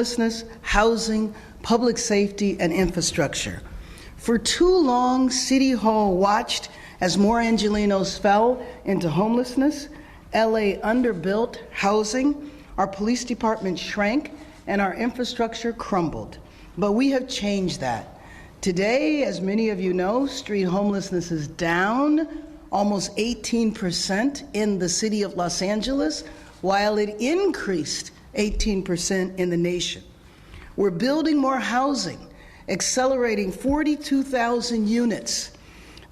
homelessness, housing, public safety, and infrastructure. For too long, City Hall watched as more Angelenos fell into homelessness, LA underbuilt housing, our police department shrank, and our infrastructure crumbled. But we have changed that. Today, as many of you know, street homelessness is down almost 18% in the city of Los Angeles, while it increased 18% in the nation. We're building more housing, accelerating 42,000 units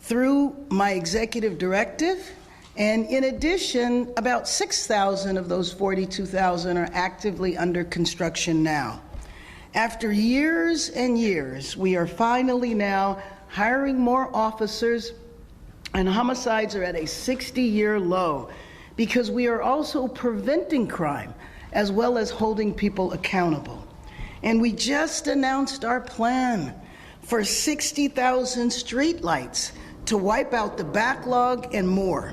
through my executive directive, and in addition, about 6,000 of those 42,000 are actively under construction now. After years and years, we are finally now hiring more officers, and homicides are at a 60-year low because we are also preventing crime as well as holding people accountable. And we just announced our plan for 60,000 streetlights to wipe out the backlog and more.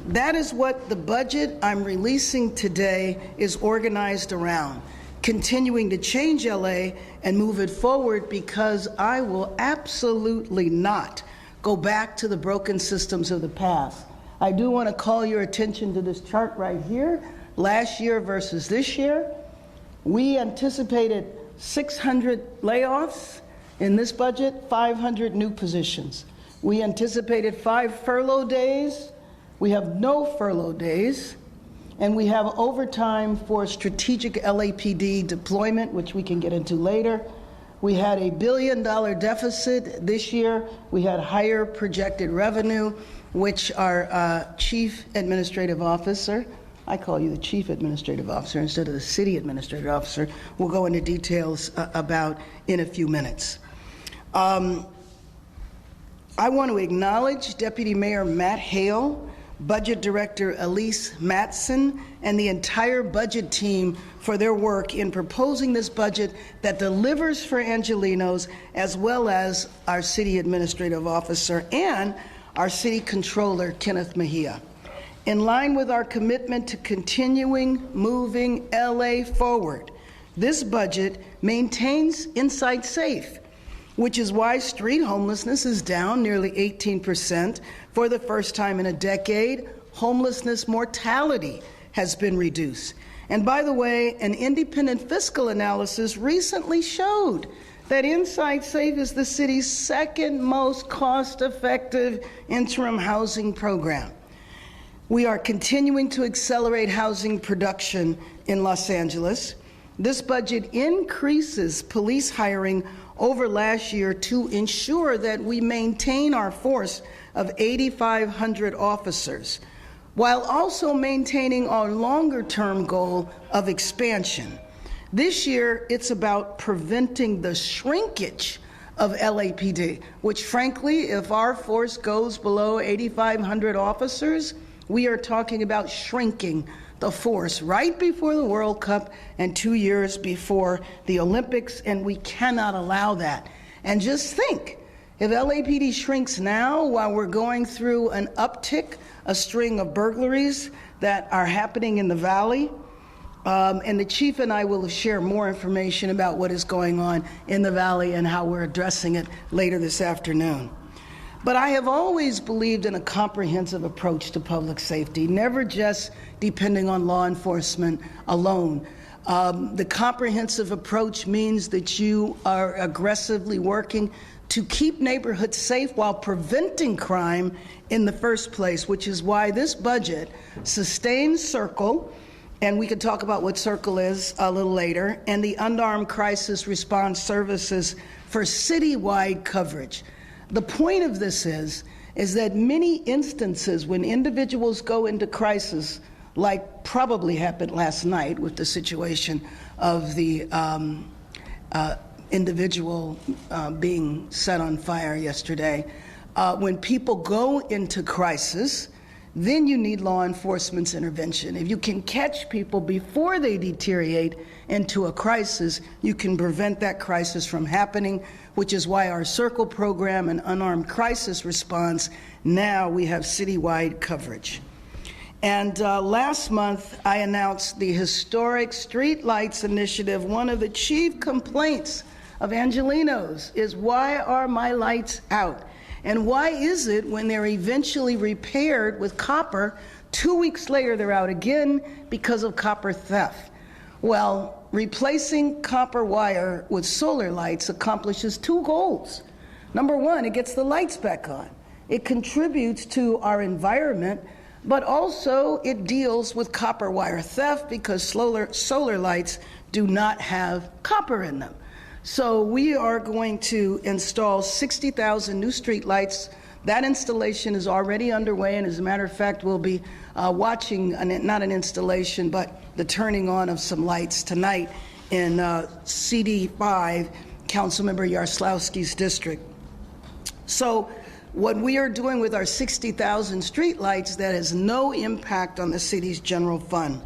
That is what the budget I'm releasing today is organized around, continuing to change LA and move it forward, because I will absolutely not go back to the broken systems of the past. I do want to call your attention to this chart right here, last year versus this year. We anticipated 600 layoffs. In this budget, 500 new positions. We anticipated 5 furlough days. We have no furlough days. And we have overtime for strategic LAPD deployment, which we can get into later. We had a $1 billion deficit this year. We had higher projected revenue, which our chief administrative officer, I call you the chief administrative officer instead of the city administrative officer, we'll go into details about in a few minutes. I want to acknowledge Deputy Mayor Matt Hale, Budget Director Elise Matson, and the entire budget team for their work in proposing this budget that delivers for Angelenos, as well as our city administrative officer and our city controller, Kenneth Mejia. In line with our commitment to continuing moving LA forward, this budget maintains Inside Safe, which is why street homelessness is down nearly 18% for the first time in a decade. Homelessness mortality has been reduced. And by the way, an independent fiscal analysis recently showed that Inside Safe is the city's second most cost-effective interim housing program. We are continuing to accelerate housing production in Los Angeles. This budget increases police hiring over last year to ensure that we maintain our force of 8,500 officers, while also maintaining our longer-term goal of expansion. This year, it's about preventing the shrinkage of LAPD, which frankly, if our force goes below 8,500 officers, we are talking about shrinking the force right before the World Cup and 2 years before the Olympics, and we cannot allow that. And just think, if LAPD shrinks now while we're going through an uptick, a string of burglaries that are happening in the Valley, and the chief and I will share more information about what is going on in the Valley and how we're addressing it later this afternoon. But I have always believed in a comprehensive approach to public safety, never just depending on law enforcement alone. The comprehensive approach means that you are aggressively working to keep neighborhoods safe while preventing crime in the first place, which is why this budget sustains Circle, and we can talk about what Circle is a little later, and the unarmed crisis response services for citywide coverage. The point of this is that many instances when individuals go into crisis, like probably happened last night with the situation of the individual being set on fire yesterday, when people go into crisis, then you need law enforcement's intervention. If you can catch people before they deteriorate into a crisis, you can prevent that crisis from happening, which is why our Circle program and unarmed crisis response, now we have citywide coverage. And last month, I announced the historic Street Lights Initiative. One of the chief complaints of Angelenos is, why are my lights out? And why is it when they're eventually repaired with copper, 2 weeks later they're out again because of copper theft? Well, replacing copper wire with solar lights accomplishes two goals. Number one, it gets the lights back on. It contributes to our environment, but also it deals with copper wire theft because solar lights do not have copper in them. So we are going to install 60,000 new street lights. That installation is already underway, and as a matter of fact, we'll be watching, not an installation, but the turning on of some lights tonight in CD5, Councilmember Yarslowski's district. So what we are doing with our 60,000 street lights, that has no impact on the city's general fund.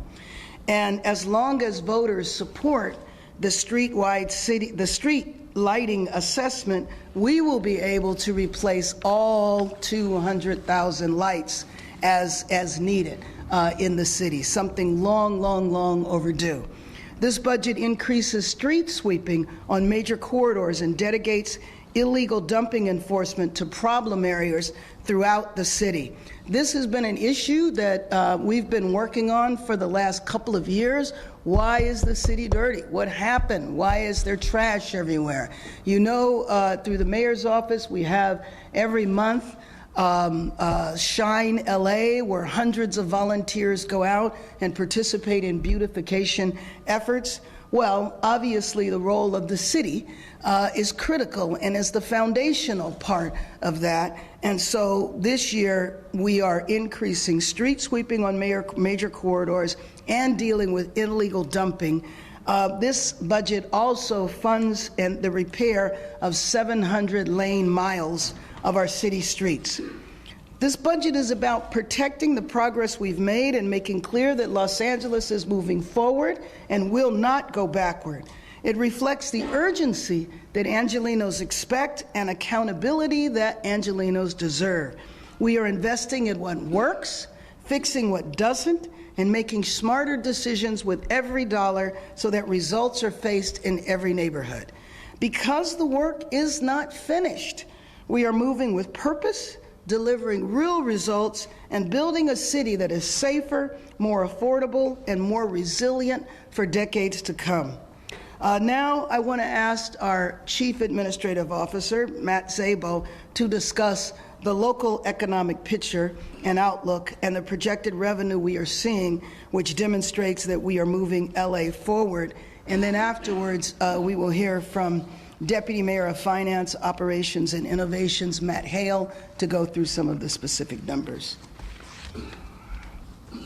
And as long as voters support the street lighting assessment, we will be able to replace all 200,000 lights as needed in the city, something long overdue. This budget increases street sweeping on major corridors and dedicates illegal dumping enforcement to problem areas throughout the city. This has been an issue that we've been working on for the last couple of years. Why is the city dirty? What happened? Why is there trash everywhere? You know, through the mayor's office, we have every month Shine LA, where hundreds of volunteers go out and participate in beautification efforts. Well, obviously the role of the city is critical and is the foundational part of that. And so this year we are increasing street sweeping on major corridors and dealing with illegal dumping. This budget also funds the repair of 700 lane miles of our city streets. This budget is about protecting the progress we've made and making clear that Los Angeles is moving forward and will not go backward. It reflects the urgency that Angelenos expect and accountability that Angelenos deserve. We are investing in what works, fixing what doesn't, and making smarter decisions with every dollar so that results are faced in every neighborhood. Because the work is not finished, we are moving with purpose, delivering real results, and building a city that is safer, more affordable, and more resilient for decades to come. Now I want to ask our Chief Administrative Officer, Matt Szabo, to discuss the local economic picture and outlook and the projected revenue we are seeing, which demonstrates that we are moving LA forward. And then afterwards, we will hear from Deputy Mayor of Finance, Operations and Innovations, Matt Hale, to go through some of the specific numbers. All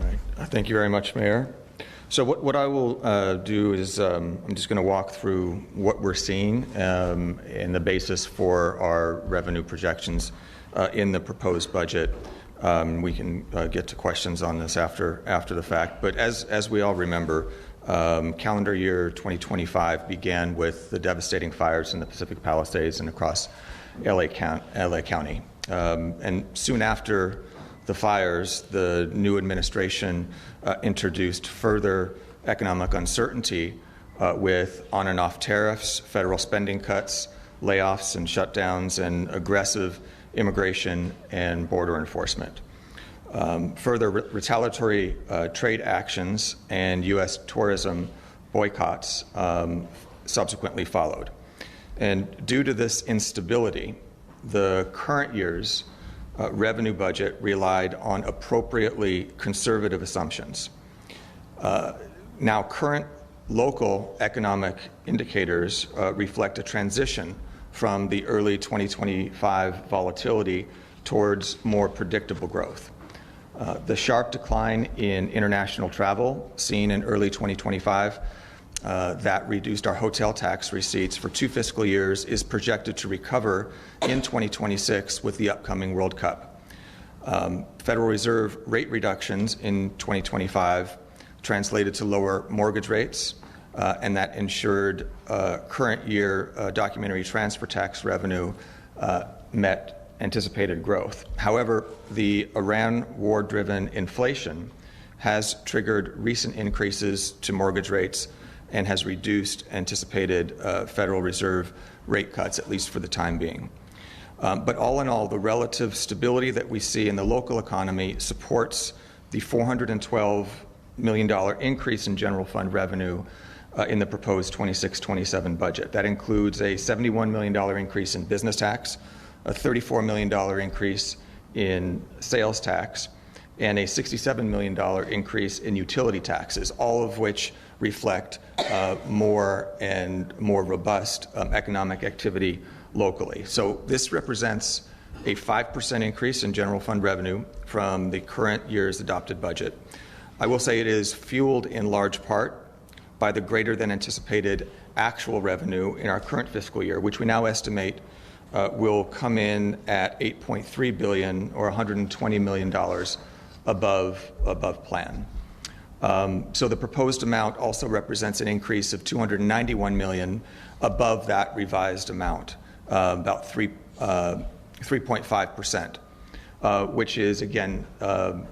right. Thank you very much, Mayor. So what I will do is I'm just going to walk through what we're seeing and the basis for our revenue projections in the proposed budget. We can get to questions on this after the fact. But as we all remember, calendar year 2025 began with the devastating fires in the Pacific Palisades and across LA County. And soon after the fires, the new administration introduced further economic uncertainty with on and off tariffs, federal spending cuts, layoffs and shutdowns, and aggressive immigration and border enforcement. Further retaliatory trade actions and U.S. tourism boycotts subsequently followed. And due to this instability, the current year's revenue budget relied on appropriately conservative assumptions. Now, current local economic indicators reflect a transition from the early 2025 volatility towards more predictable growth. The sharp decline in international travel seen in early 2025 that reduced our hotel tax receipts for 2 fiscal years is projected to recover in 2026 with the upcoming World Cup. Federal Reserve rate reductions in 2025 translated to lower mortgage rates, and that ensured current year documentary transfer tax revenue met anticipated growth. However, the Iran war-driven inflation has triggered recent increases to mortgage rates and has reduced anticipated Federal Reserve rate cuts, at least for the time being. But all in all, the relative stability that we see in the local economy supports the $412 million increase in general fund revenue in the proposed 26-27 budget. That includes a $71 million increase in business tax, a $34 million increase in sales tax, and a $67 million increase in utility taxes, all of which reflect more and more robust economic activity locally. So this represents a 5% increase in general fund revenue from the current year's adopted budget. I will say it is fueled in large part by the greater than anticipated actual revenue in our current fiscal year, which we now estimate will come in at $8.3 billion or $120 million above plan. So the proposed amount also represents an increase of $291 million above that revised amount, about 3.5%, which is, again,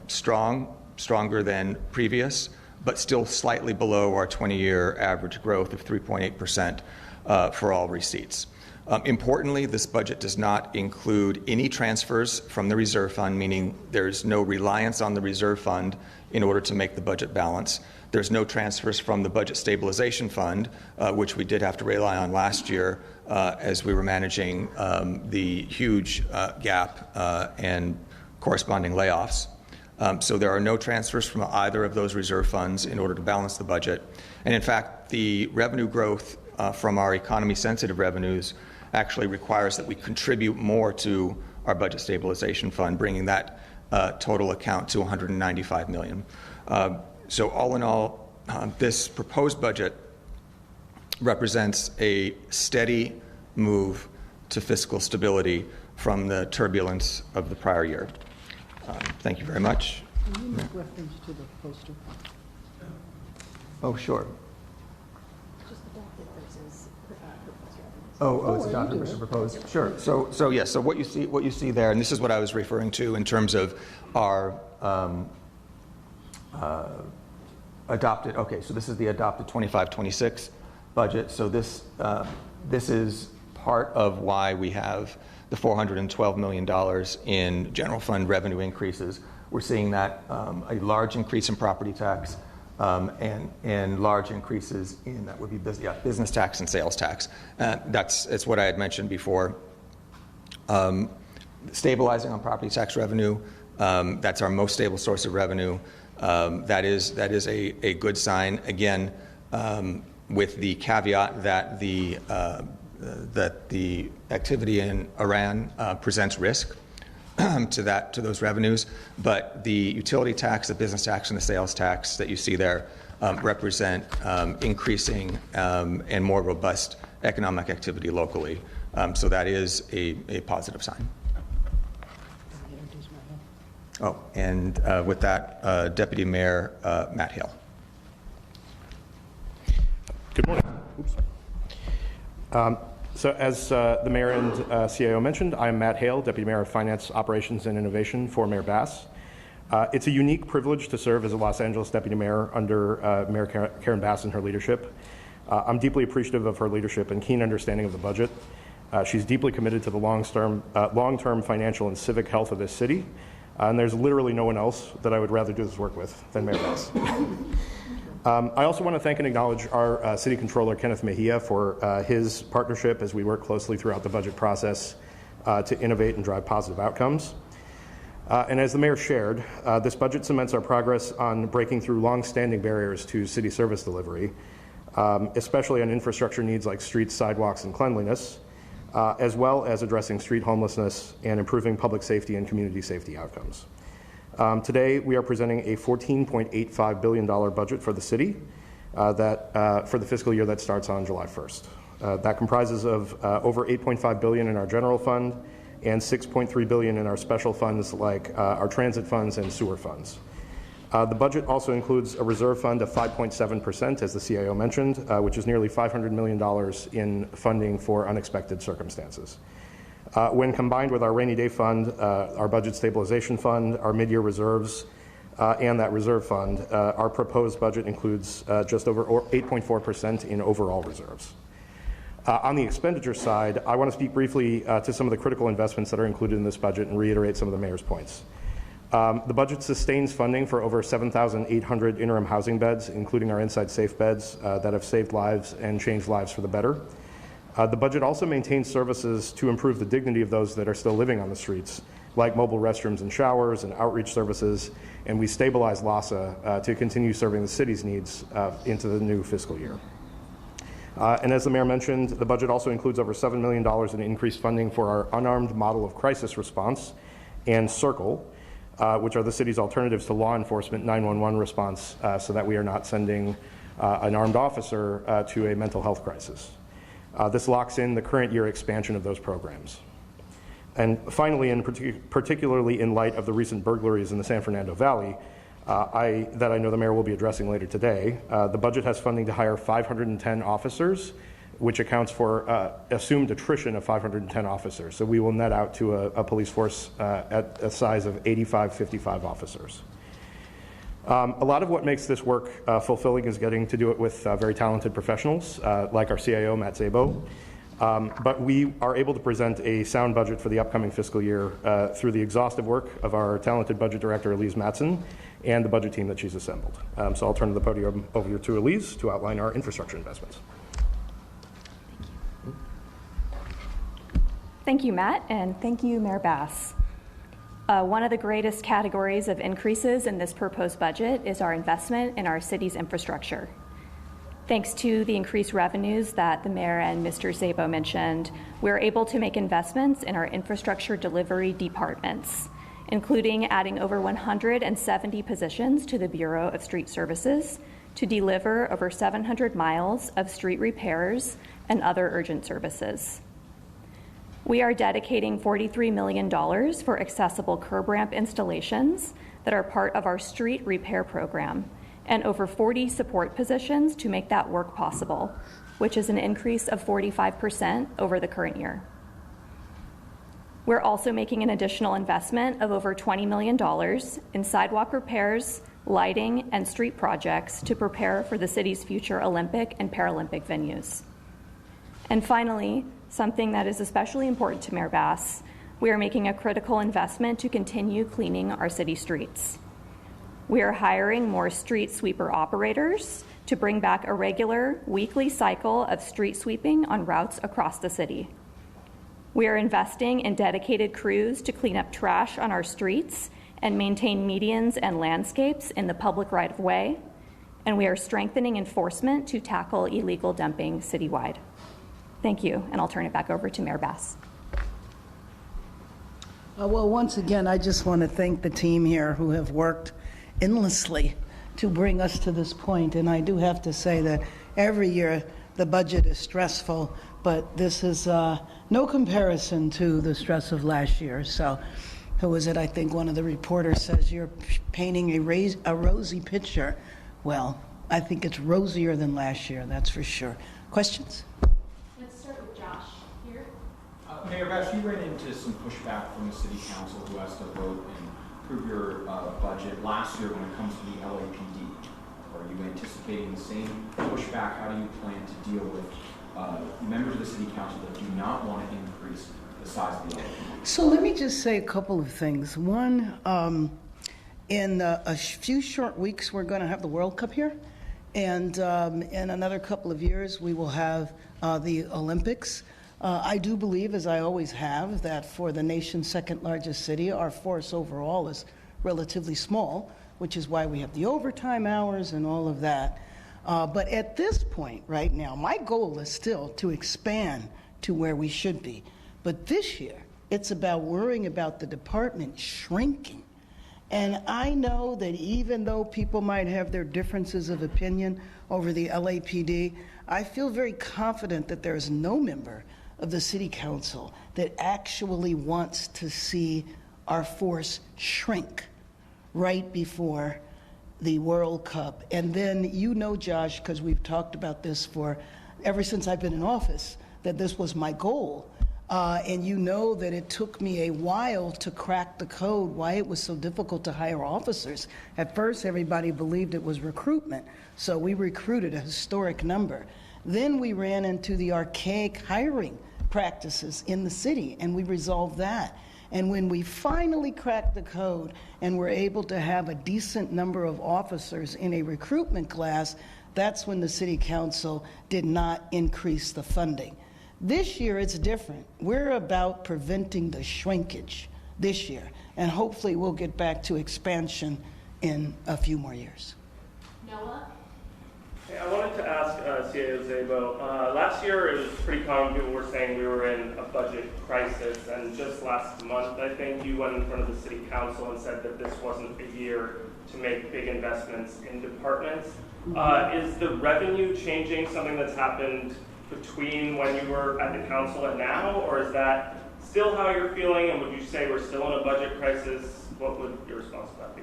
stronger than previous, but still slightly below our 20-year average growth of 3.8% for all receipts. Importantly, this budget does not include any transfers from the reserve fund, meaning there's no reliance on the reserve fund in order to make the budget balance. There's no transfers from the budget stabilization fund, which we did have to rely on last year as we were managing the huge gap and corresponding layoffs. So there are no transfers from either of those reserve funds in order to balance the budget. And in fact, the revenue growth from our economy-sensitive revenues actually requires that we contribute more to our budget stabilization fund, bringing that total account to $195 million. So all in all, this proposed budget represents a steady move to fiscal stability from the turbulence of the prior year. Thank you very much. Can you make reference to the poster? Oh, sure. Just adopted versus proposed revenues. Oh, it's adopted versus proposed. Sure. So yes. So what you see there, and this is what I was referring to in terms of our adopted. Okay. So this is the adopted 25-26 budget. So this is part of why we have the $412 million in general fund revenue increases. We're seeing that a large increase in property tax and large increases in, that would be business tax and sales tax. It's what I had mentioned before. Stabilizing on property tax revenue, that's our most stable source of revenue. That is a good sign. Again, with the caveat that the activity in Iran presents risk to those revenues, but the utility tax, the business tax, and the sales tax that you see there represent increasing and more robust economic activity locally. So that is a positive sign. Oh, and with that, Deputy Mayor Matt Hale. Good morning. Oops. So as the mayor and CAO mentioned, I'm Matt Hale, Deputy Mayor of Finance, Operations, and Innovation for Mayor Bass. It's a unique privilege to serve as a Los Angeles Deputy Mayor under Mayor Karen Bass and her leadership. I'm deeply appreciative of her leadership and keen understanding of the budget. She's deeply committed to the long-term financial and civic health of this city, and there's literally no one else that I would rather do this work with than Mayor Bass. I also want to thank and acknowledge our City Controller, Kenneth Mejia, for his partnership as we work closely throughout the budget process to innovate and drive positive outcomes. And as the Mayor shared, this budget cements our progress on breaking through long-standing barriers to city service delivery, especially on infrastructure needs like streets, sidewalks, and cleanliness, as well as addressing street homelessness and improving public safety and community safety outcomes. Today, we are presenting a $14.85 billion budget for the city for the fiscal year that starts on July 1st. That comprises of over $8.5 billion in our general fund and $6.3 billion in our special funds like our transit funds and sewer funds. The budget also includes a reserve fund of 5.7%, as the CAO mentioned, which is nearly $500 million in funding for unexpected circumstances. When combined with our rainy day fund, our budget stabilization fund, our mid-year reserves, and that reserve fund, our proposed budget includes just over 8.4% in overall reserves. On the expenditure side, I want to speak briefly to some of the critical investments that are included in this budget and reiterate some of the mayor's points. The budget sustains funding for over 7,800 interim housing beds, including our Inside Safe beds that have saved lives and changed lives for the better. The budget also maintains services to improve the dignity of those that are still living on the streets, like mobile restrooms and showers and outreach services, and we stabilize LAHSA to continue serving the city's needs into the new fiscal year. And as the mayor mentioned, the budget also includes over $7 million in increased funding for our unarmed model of crisis response and CIRCLE, which are the city's alternatives to law enforcement 911 response, so that we are not sending an armed officer to a mental health crisis. This locks in the current year expansion of those programs. And finally, and particularly in light of the recent burglaries in the San Fernando Valley, that I know the mayor will be addressing later today, the budget has funding to hire 510 officers, which accounts for assumed attrition of 510 officers. So we will net out to a police force at a size of 55 officers. A lot of what makes this work fulfilling is getting to do it with very talented professionals, like our CIO, Matt Szabo. But we are able to present a sound budget for the upcoming fiscal year through the exhaustive work of our talented budget director, Elise Matson, and the budget team that she's assembled. So I'll turn the podium over to Elise to outline our infrastructure investments. Thank you, Matt, and thank you, Mayor Bass. One of the greatest categories of increases in this proposed budget is our investment in our city's infrastructure. Thanks to the increased revenues that the mayor and Mr. Szabo mentioned, we're able to make investments in our infrastructure delivery departments, including adding over 170 positions to the Bureau of Street Services to deliver over 700 miles of street repairs and other urgent services. We are dedicating $43 million for accessible curb ramp installations that are part of our street repair program, and over 40 support positions to make that work possible, which is an increase of 45% over the current year. We're also making an additional investment of over $20 million in sidewalk repairs, lighting, and street projects to prepare for the city's future Olympic and Paralympic venues. And finally, something that is especially important to Mayor Bass, we are making a critical investment to continue cleaning our city streets. We are hiring more street sweeper operators to bring back a regular weekly cycle of street sweeping on routes across the city. We are investing in dedicated crews to clean up trash on our streets and maintain medians and landscapes in the public right-of-way, and we are strengthening enforcement to tackle illegal dumping citywide. Thank you, and I'll turn it back over to Mayor Bass. Well, once again, I just want to thank the team here who have worked endlessly to bring us to this point. And I do have to say that every year the budget is stressful, but this is no comparison to the stress of last year. So, who was it? I think one of the reporters says you're painting a rosy picture. Well, I think it's rosier than last year, that's for sure. Questions? Let's start with Josh here. Mayor Bass, you ran into some pushback from the city council who has to vote and approve your budget last year when it comes to the LAPD. Are you anticipating the same pushback? How do you plan to deal with members of the city council that do not want to increase the size of the LAPD? So let me just say a couple of things. One, in a few short weeks, we're going to have the World Cup here. And in another couple of years, we will have the Olympics. I do believe, as I always have, that for the nation's second largest city, our force overall is relatively small, which is why we have the overtime hours and all of that. But at this point right now, my goal is still to expand to where we should be. But this year, it's about worrying about the department shrinking. And I know that even though people might have their differences of opinion over the LAPD, I feel very confident that there is no member of the city council that actually wants to see our force shrink right before the World Cup. And then, you know, Josh, because we've talked about this for ever since I've been in office, that this was my goal. And you know that it took me a while to crack the code, why it was so difficult to hire officers. At first, everybody believed it was recruitment, so we recruited a historic number. Then we ran into the archaic hiring practices in the city, and we resolved that. And when we finally cracked the code and were able to have a decent number of officers in a recruitment class, that's when the city council did not increase the funding. This year it's different. We're about preventing the shrinkage this year, and hopefully we'll get back to expansion in a few more years. Noah? Hey, I wanted to ask CAO Zabo. Last year it was pretty common, people were saying we were in a budget crisis, and just last month I think you went in front of the city council and said that this wasn't a year to make big investments in departments. Is the revenue changing something that's happened between when you were at the council and now, or is that still how you're feeling, and would you say we're still in a budget crisis? What would your response to that be?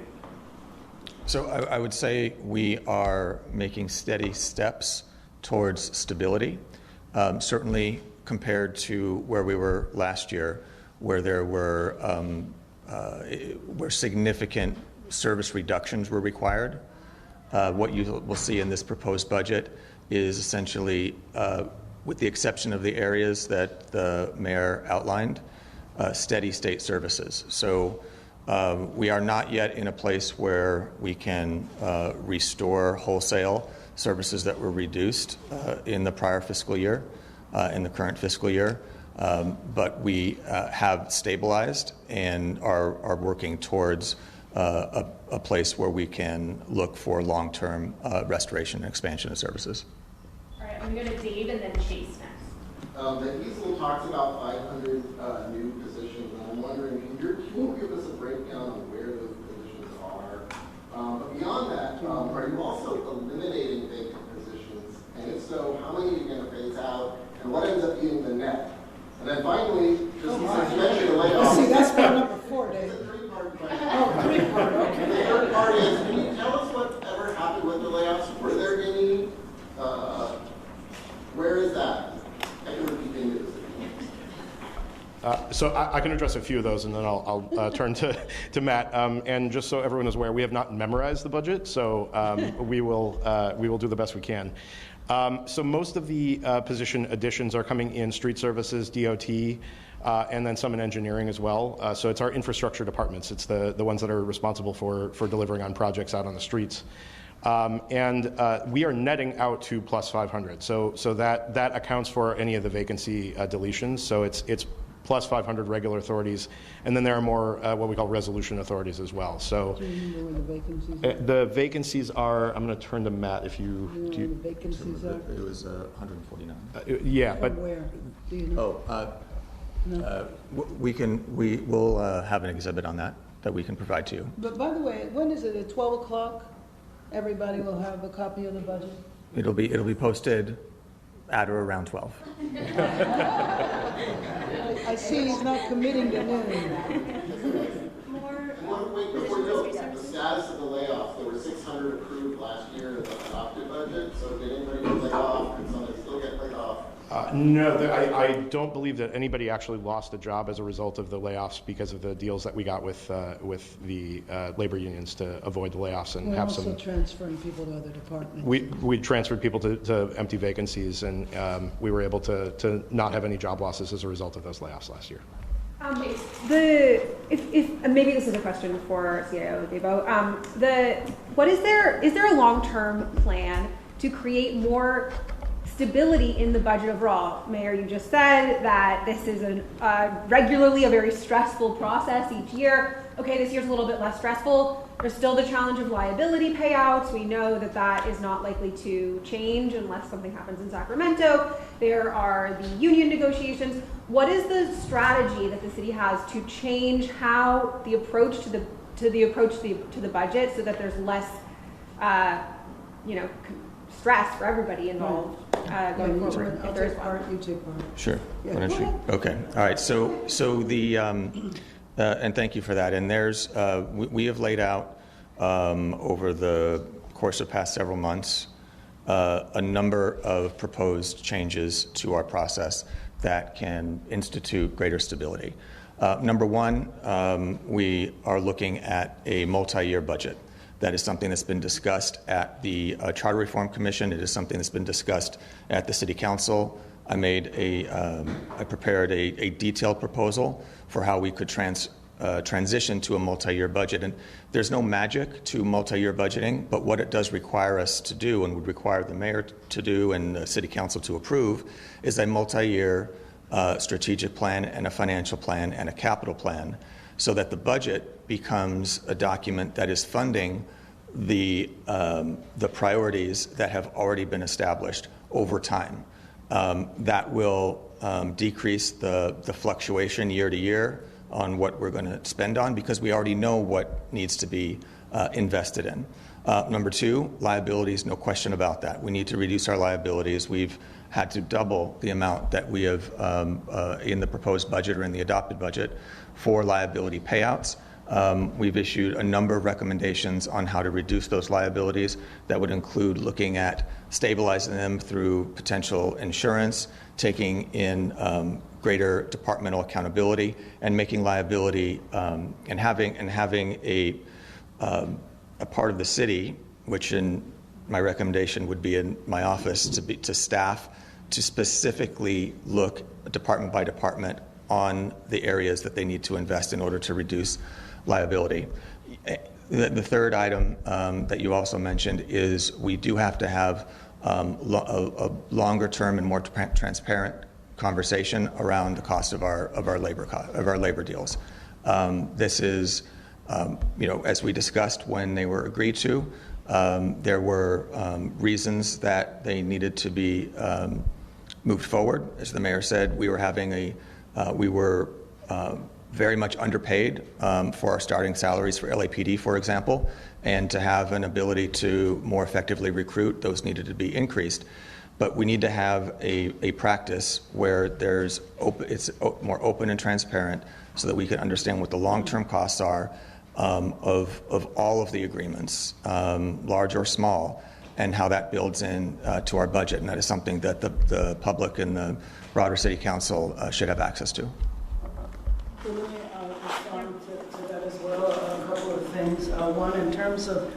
So I would say we are making steady steps towards stability, certainly compared to where we were last year, where there were where significant service reductions were required. What you will see in this proposed budget is essentially, with the exception of the areas that the mayor outlined, steady state services. So we are not yet in a place where we can restore wholesale services that were reduced in the prior fiscal year, in the current fiscal year. But we have stabilized and are working towards a place where we can look for long-term restoration and expansion of services. All right, I'm going to go to Dave and then Chase next. The easel talks about 500 new positions, and I'm wondering, can you give us a breakdown of where those positions are? But beyond that, are you also eliminating vacant positions? And if so, how many are you going to phase out? And what ends up being the net? And then finally, just since you mentioned the layoffs. See, that's part number 4, Dave. It's a three-part question. Oh, 3-part, okay. The third part is, can you tell us whatever happened with the layoffs? Were there any? Where is that? I can repeat the news. So I can address a few of those, and then I'll turn to Matt. And just so everyone is aware, we have not memorized the budget, so we will do the best we can. So most of the position additions are coming in street services, DOT, and then some in engineering as well. So it's our infrastructure departments. It's the ones that are responsible for delivering on projects out on the streets. And we are netting out to plus 500. So that accounts for any of the vacancy deletions. So it's plus 500 regular authorities, and then there are more what we call resolution authorities as well. So Do you remember where the vacancies are? the vacancies are, I'm going to turn to Matt if you... Do you know where the vacancies are? It was 149. Yeah, but... From where? Do you know? Oh, we will have an exhibit on that we can provide to you. But by the way, when is it? At 12 o'clock? Everybody will have a copy of the budget? It'll be posted at or around 12. I see he's not committing to noon. Wait, before you go, the status of the layoffs, there were 600 approved last year in the adopted budget, so did anybody get laid off? Did somebody still get laid off? No, I don't believe that anybody actually lost a job as a result of the layoffs because of the deals that we got with the labor unions to avoid the layoffs and We're have also some... transferring people to other departments. We transferred people to empty vacancies, and we were able to not have any job losses as a result of those layoffs last year. If maybe this is a question for CIO Debo. Is there a long-term plan to create more stability in the budget overall? Mayor, you just said that this is regularly a very stressful process each year. Okay, this year's a little bit less stressful. There's still the challenge of liability payouts. We know that is not likely to change unless something happens in Sacramento. There are the union negotiations. What is the strategy that the city has to change how the approach to the budget so that there's less, stress for everybody involved going forward? I'll take part, you take part. Sure. Yeah, Why don't go you? ahead. Okay. All right. So the and thank you for that. And there's we have laid out over the course of past several months a number of proposed changes to our process that can institute greater stability. Number one, we are looking at a multi-year budget. That is something that's been discussed at the Charter Reform Commission. It is something that's been discussed at the City Council. I prepared a detailed proposal for how we could transition to a multi-year budget. And there's no magic to multi-year budgeting, but what it does require us to do, and would require the mayor to do and the City Council to approve, is a multi-year strategic plan and a financial plan and a capital plan, so that the budget becomes a document that is funding the priorities that have already been established over time. That will decrease the fluctuation year to year on what we're going to spend on, because we already know what needs to be invested in. Number two, liabilities, no question about that. We need to reduce our liabilities. We've had to double the amount that we have in the proposed budget or in the adopted budget for liability payouts. We've issued a number of recommendations on how to reduce those liabilities. That would include looking at stabilizing them through potential insurance, taking in greater departmental accountability, and making liability and having a part of the city, which in my recommendation would be in my office, to staff to specifically look department by department on the areas that they need to invest in order to reduce liability. The third item that you also mentioned is we do have to have a longer term and more transparent conversation around the cost of our labor deals. This is, as we discussed when they were agreed to, there were reasons that they needed to be moved forward. As the mayor said, we were very much underpaid for our starting salaries for LAPD, for example, and to have an ability to more effectively recruit, those needed to be increased. But we need to have a practice where it's more open and transparent, so that we can understand what the long-term costs are of all of the agreements, large or small, and how that builds in to our budget. And that is something that the public and the broader City Council should have access to. Let me respond to that as well. A couple of things. One, in terms of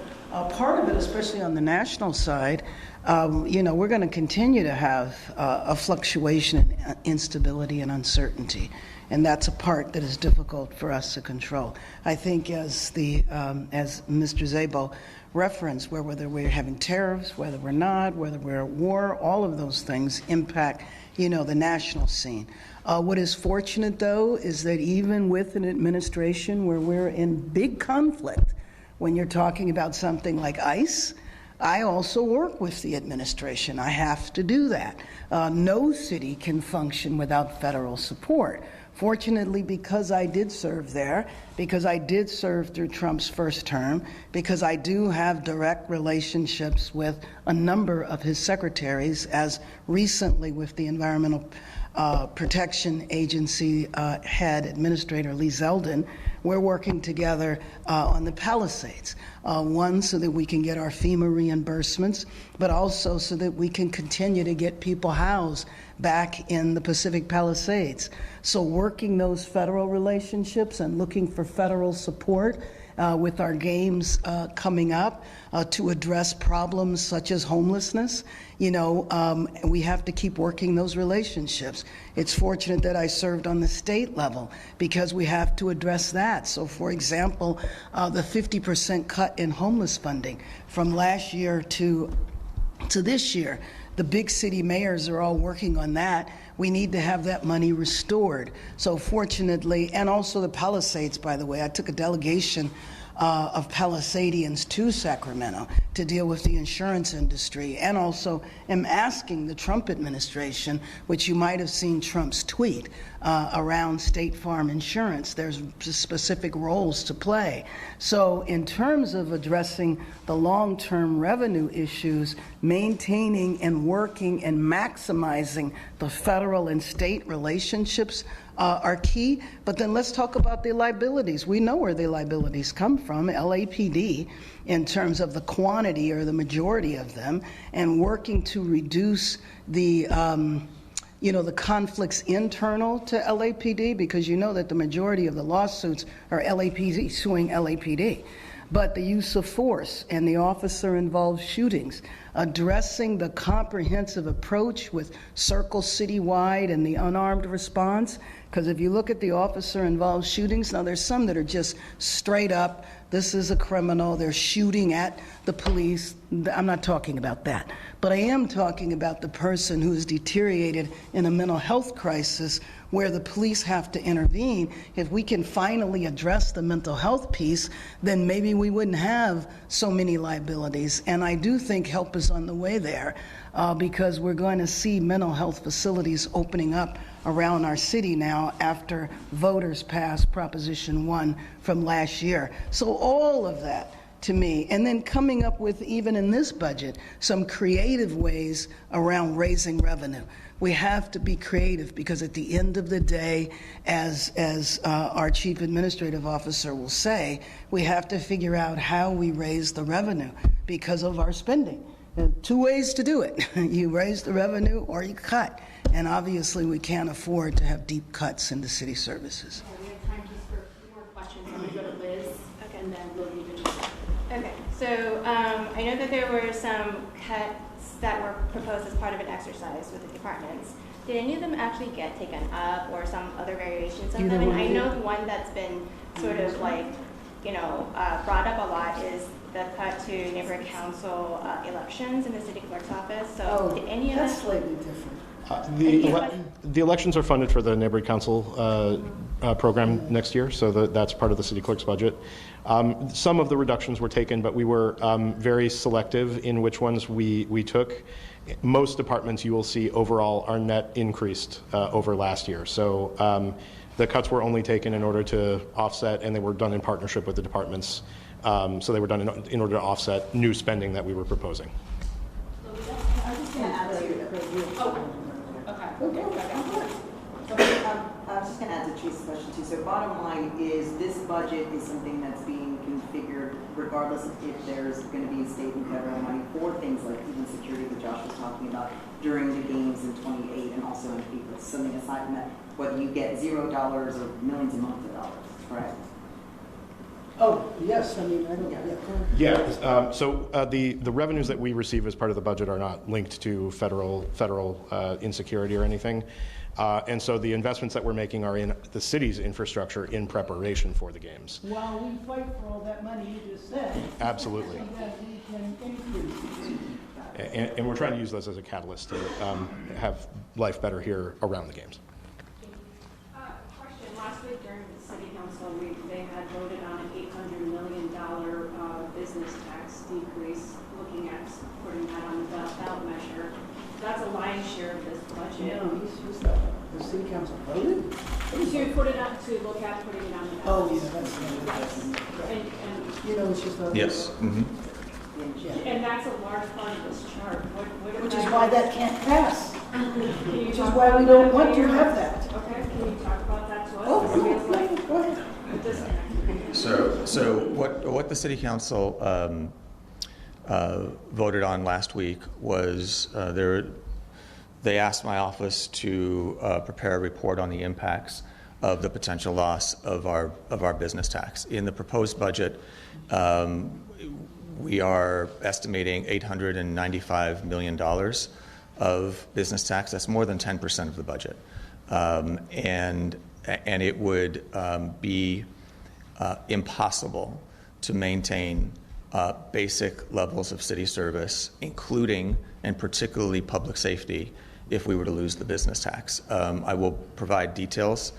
part of it, especially on the national side, we're going to continue to have a fluctuation in instability and uncertainty, and that's a part that is difficult for us to control. I think, as Mr. Szabo referenced, whether we're having tariffs, whether we're not, whether we're at war, all of those things impact, the national scene. What is fortunate, though, is that even with an administration where we're in big conflict, when you're talking about something like ICE, I also work with the administration. I have to do that. No city can function without federal support. Fortunately, because I did serve there, because I did serve through Trump's first term, because I do have direct relationships with a number of his secretaries, as recently with the Environmental Protection Agency head, Administrator Lee Zeldin, we're working together on the Palisades. One, so that we can get our FEMA reimbursements, but also so that we can continue to get people housed back in the Pacific Palisades. So working those federal relationships and looking for federal support with our games coming up to address problems such as homelessness. We have to keep working those relationships. It's fortunate that I served on the state level, because we have to address that. So, for example, the 50% cut in homeless funding from last year to this year, the big city mayors are all working on that. We need to have that money restored. So fortunately, and also the Palisades, by the way, I took a delegation of Palisadians to Sacramento to deal with the insurance industry, and also am asking the Trump administration, which you might have seen Trump's tweet around State Farm Insurance. There's specific roles to play. So in terms of addressing the long-term revenue issues, maintaining and working and maximizing the federal and state relationships are key. But then let's talk about the liabilities. We know where the liabilities come from, LAPD, in terms of the quantity or the majority of them, and working to reduce the the conflicts internal to LAPD, because you know that the majority of the lawsuits are LAPD suing LAPD. But the use of force and the officer-involved shootings, addressing the comprehensive approach with Circle Citywide and the unarmed response, because if you look at the officer-involved shootings, now there's some that are just straight up, this is a criminal, they're shooting at the police. I'm not talking about that. But I am talking about the person who is deteriorated in a mental health crisis where the police have to intervene. If we can finally address the mental health piece, then maybe we wouldn't have so many liabilities. And I do think help is on the way there because we're going to see mental health facilities opening up around our city now after voters passed Proposition 1 from last year. So all of that to me, and then coming up with, even in this budget, some creative ways around raising revenue. We have to be creative because at the end of the day, as our Chief Administrative Officer will say, we have to figure out how we raise the revenue because of our spending. There are two ways to do it. You raise the revenue or you cut. And obviously we can't afford to have deep cuts into city services. We have time just for a few more questions. I'm going to go to Liz, and then we'll leave it. Okay, so I know that there were some cuts that were proposed as part of an exercise with the departments. Did any of them actually get taken up, or some other variations of them? And I know the one that's been sort of like, brought up a lot is the cut to neighborhood council elections in the city clerk's office. So did any of that's that? slightly different. The elections are funded for the neighborhood council program next year, so that's part of the city clerk's budget. Some of the reductions were taken, but we were very selective in which ones we took. Most departments you will see overall are net increased over last year. So the cuts were only taken in order to offset, and they were done in partnership with the departments. So they were done in order to offset new spending that we were proposing. I was just going to add to Chase's question too. So bottom line is this budget is something that's being configured regardless of if there's going to be state and federal money for things like even security that Josh was talking about during the games in 28 and also in FIFA. Something aside from that, whether you get $0 or millions and millions of dollars, correct? Oh, yes, I mean, I don't, Yeah, so the revenues that we receive as part of the budget are not linked to federal insecurity or anything. And so the investments that we're making are in the city's infrastructure in preparation for the games. while we fight for all that money you just said. Absolutely. So that we can increase. And we're trying to use those as a catalyst to have life better here around the games. Question. Last week during the city council week, they had voted on an $800 million business tax decrease, looking at putting that on the ballot measure. That's a lion's share of this budget. No, who's that? The city council voted? To put it up, to look at putting it on the ballot. Oh, yeah, that's And it's just a. Yes. Mm-hmm. and that's a large part of this chart. Which is why that can't pass. Which Which is why we don't want to have that. Okay, can you talk about that to us? Oh, go ahead. So what the city council voted on last week was they asked my office to prepare a report on the impacts of the potential loss of our business tax. In the proposed budget, we are estimating $895 million of business tax. That's more than 10% of the budget, and it would be impossible to maintain basic levels of city service, including and particularly public safety, if we were to lose the business tax. I will provide details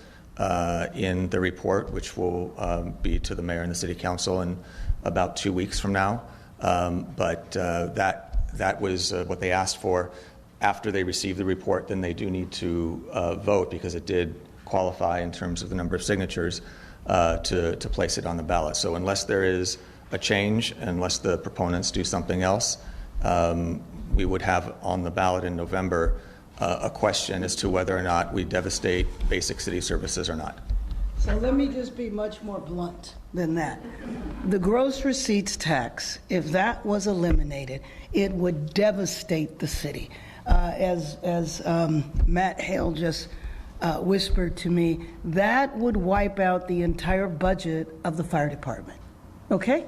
in the report, which will be to the mayor and the city council in about 2 weeks from now. But that was what they asked for. After they receive the report, then they do need to vote, because it did qualify in terms of the number of signatures to place it on the ballot. So unless there is a change, unless the proponents do something else, we would have on the ballot in November a question as to whether or not we devastate basic city services or not. So let me just be much more blunt than that. The gross receipts tax, if that was eliminated, it would devastate the city. as Matt Hale just whispered to me, that would wipe out the entire budget of the fire department. Okay?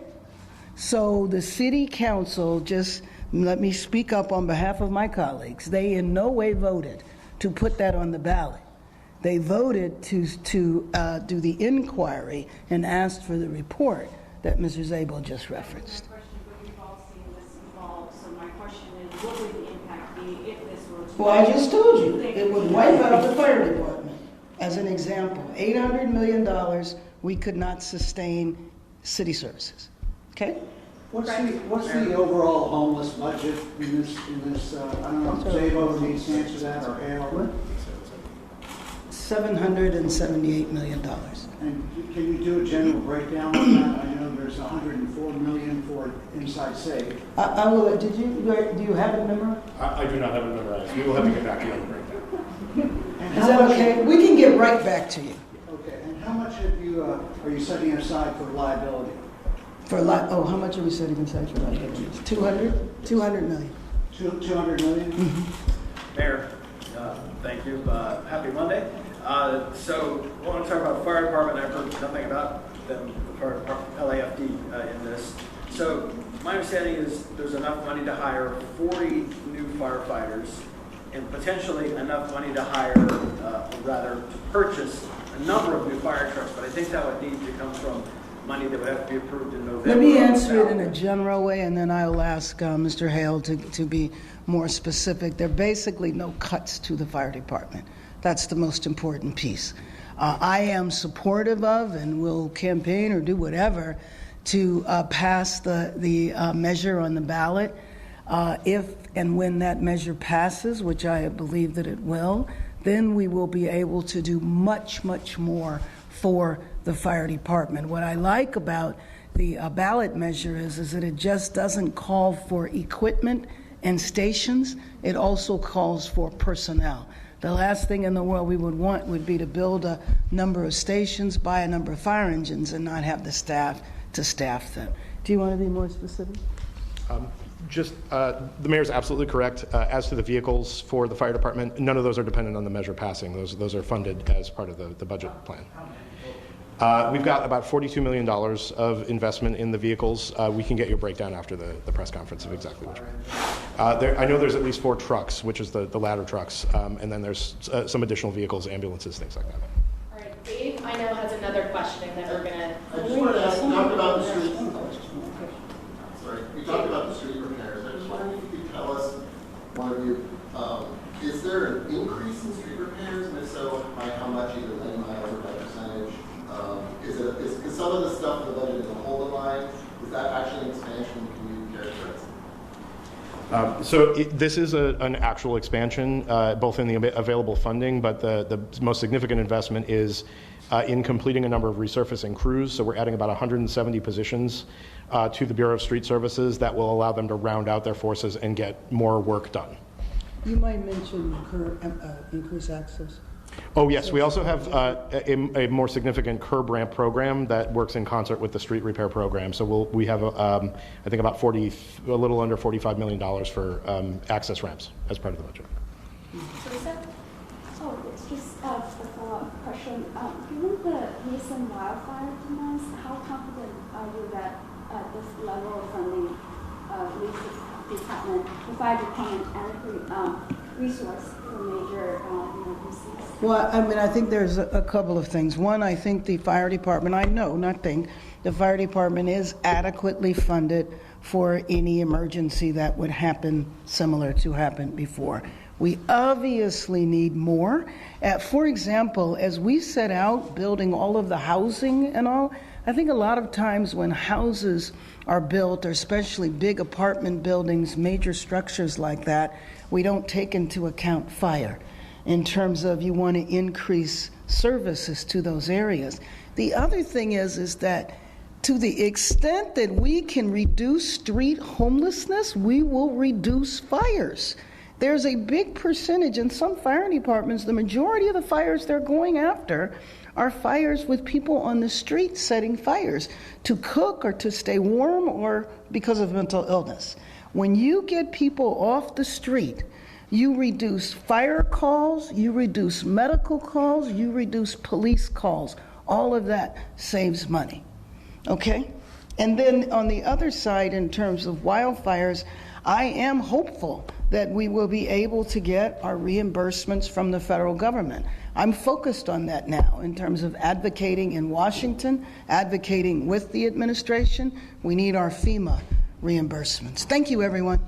So the city council, just let me speak up on behalf of my colleagues, they in no way voted to put that on the ballot. They voted to do the inquiry and asked for the report that Mr. Zabel just referenced. We've all seen this evolve, so my question is, what would the impact be if this were to... Well, I just told you, it would wipe out the fire department. As an example, $800 million, we could not sustain city services. Okay? What's the overall homeless budget in this, I don't know if Zabo needs to answer that or Hale? $778 million. And can you do a general breakdown on that? I know there's $104 million for inside safe. I will, do you have it memorized? I do not have it memorized. We will have to get back to you on the breakdown. Is that okay? We can get right back to you. Okay, and how much are you setting aside for liability? How much are we setting aside for liability? 200 million. 200 million? Mm-hmm. Mayor, thank you. Happy Monday. So I want to talk about the fire department. I've heard nothing about them, the fire department, LAFD in this. So my understanding is there's enough money to hire 40 new firefighters and potentially enough money to hire, to purchase a number of new fire trucks. But I think that would need to come from money that would have to be approved in November. Let me answer it in a general way, and then I'll ask Mr. Hale to be more specific. There are basically no cuts to the fire department. That's the most important piece. I am supportive of and will campaign or do whatever to pass the measure on the ballot. If and when that measure passes, which I believe that it will, then we will be able to do much, much more for the fire department. What I like about the ballot measure is that it just doesn't call for equipment and stations. It also calls for personnel. The last thing in the world we would want would be to build a number of stations, buy a number of fire engines, and not have the staff to staff them. Do you want to be more specific? The mayor's absolutely correct. As to the vehicles for the fire department, none of those are dependent on the measure passing. Those are funded as part of the budget plan. We've got about $42 million of investment in the vehicles. We can get you a breakdown after the press conference of exactly which one. I know there's at least 4 trucks, which is the ladder trucks, and then there's some additional vehicles, ambulances, things like that. All right, Dave, I know, has another question, and then we're going to... I just wanted to ask, you talked about the street. Sorry, you talked about the street repairs. I just wondered if you could tell us, one of you, is there an increase in street repairs, and if so, by how much, either lane miles or by percentage? Is some of the stuff in the budget in the Holden line, is that actually an expansion? Can you characterize? This is an actual expansion, both in the available funding, but the most significant investment is in completing a number of resurfacing crews. So we're adding about 170 positions to the Bureau of Street Services that will allow them to round out their forces and get more work done. You might mention increased access. Oh, yes. We also have a more significant curb ramp program that works in concert with the street repair program. So we have, I think, about a little under $45 million for access ramps as part of the budget. Oh, it's just a follow-up question. Given the recent wildfire demands, how confident are you that at this level of funding, the fire department adequate resource for major emergencies? Well, I mean, I think there's a couple of things. One, I think the fire department, the fire department is adequately funded for any emergency that would happen similar to happen before. We obviously need more. For example, as we set out building all of the housing and all, I think a lot of times when houses are built, or especially big apartment buildings, major structures like that, we don't take into account fire in terms of you want to increase services to those areas. The other thing is that to the extent that we can reduce street homelessness, we will reduce fires. There's a big percentage in some fire departments, the majority of the fires they're going after are fires with people on the street setting fires to cook or to stay warm or because of mental illness. When you get people off the street, You reduce fire calls, you reduce medical calls, you reduce police calls. All of that saves money, okay? And then on the other side, in terms of wildfires, I am hopeful that we will be able to get our reimbursements from the federal government. I'm focused on that now in terms of advocating in Washington, advocating with the administration. We need our FEMA reimbursements. Thank you, everyone.